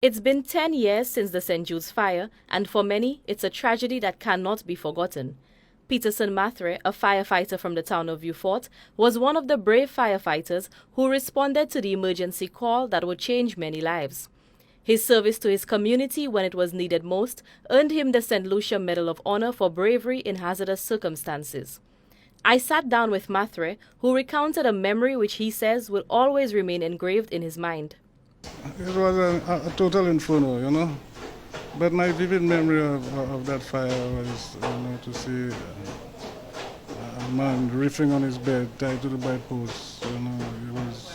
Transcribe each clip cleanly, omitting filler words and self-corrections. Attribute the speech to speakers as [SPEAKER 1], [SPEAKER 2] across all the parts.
[SPEAKER 1] It's been 10 years since the Saint Jude's fire, and for many, it's a tragedy that cannot be forgotten. Amanie Mathurin, a firefighter from the town of Vieux Fort, was one of the brave firefighters who responded to the emergency call that would change many lives. His service to his community when it was needed most earned him the St. Lucia Medal of Honor for bravery in hazardous circumstances. I sat down with Mathurin, who recounted a memory which he says will always remain engraved in his mind.
[SPEAKER 2] It was a total inferno, But my vivid memory of that fire was, to see a man riffing on his bed, tied to the bedpost. He was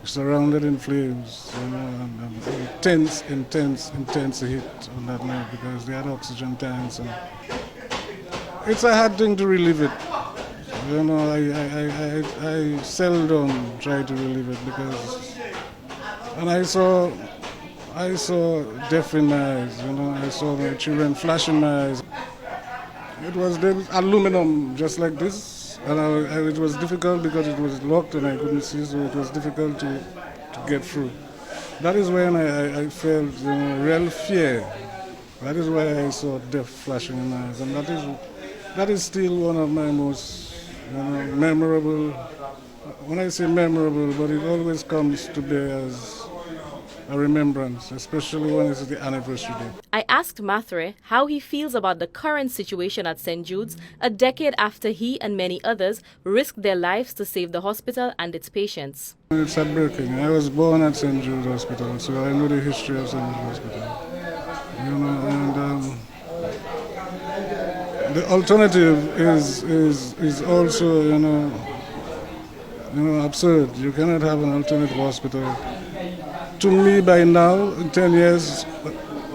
[SPEAKER 2] surrounded in flames, and intense heat on that night because they had oxygen tanks. And it's a hard thing to relive it. I seldom try to relive it because. And I saw death in my eyes, I saw my children flash in my eyes. It was aluminum just like this, and it was difficult because it was locked and I couldn't see, so it was difficult to get through. That is when I felt real fear. That is why I saw death flashing in my eyes, and that is still one of my most memorable. When I say memorable, but it always comes to bear as a remembrance, especially when it's the anniversary day.
[SPEAKER 1] I asked Mathurin how he feels about the current situation at St. Jude's a decade after he and many others risked their lives to save the hospital and its patients.
[SPEAKER 2] It's heartbreaking. I was born at Saint Jude Hospital, so I know the history of Saint Jude Hospital. And the alternative is also, absurd. You cannot have an alternative hospital. To me, by now, 10 years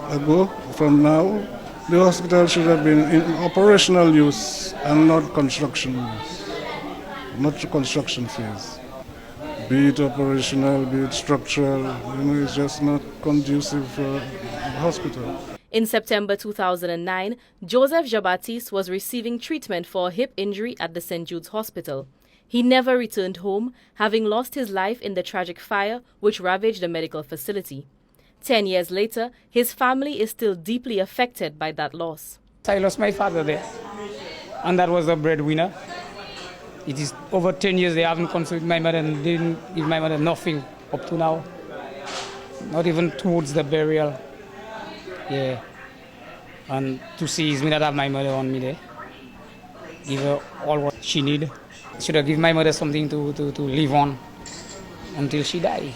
[SPEAKER 2] ago from now, the hospital should have been in operational use and not construction use, not construction phase. Be it operational, be it structural, it's just not conducive for the hospital.
[SPEAKER 1] In September 2009, Joseph Jean-Baptiste was receiving treatment for a hip injury at the St. Jude's Hospital. He never returned home, having lost his life in the tragic fire which ravaged the medical facility. 10 years later, his family is still deeply affected by that loss.
[SPEAKER 3] I lost my father there, and that was the breadwinner. It is over 10 years they haven't consulted my mother and didn't give my mother nothing up to now, not even towards the burial. Yeah, and to see me not have my mother on me there, give her all what she need. Should have given my mother something to live on until she died.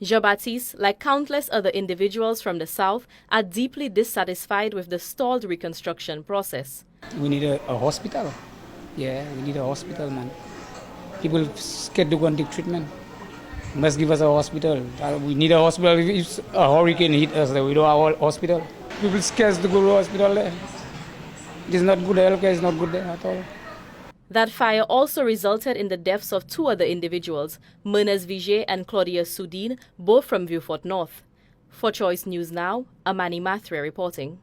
[SPEAKER 1] Jean-Baptiste, like countless other individuals from the South, are deeply dissatisfied with the stalled reconstruction process.
[SPEAKER 3] We need a hospital. Yeah, we need a hospital, man. People scared to go and take treatment. Must give us a hospital. We need a hospital. If a hurricane hit us, we don't have a hospital. People scared to go to the hospital there. It is not good. Healthcare is not good there at all.
[SPEAKER 1] That fire also resulted in the deaths of two other individuals, Myrnes Vigier and Claudia Soudine, both from Vieux Fort North. For Choice News Now, Amanie Mathurin reporting.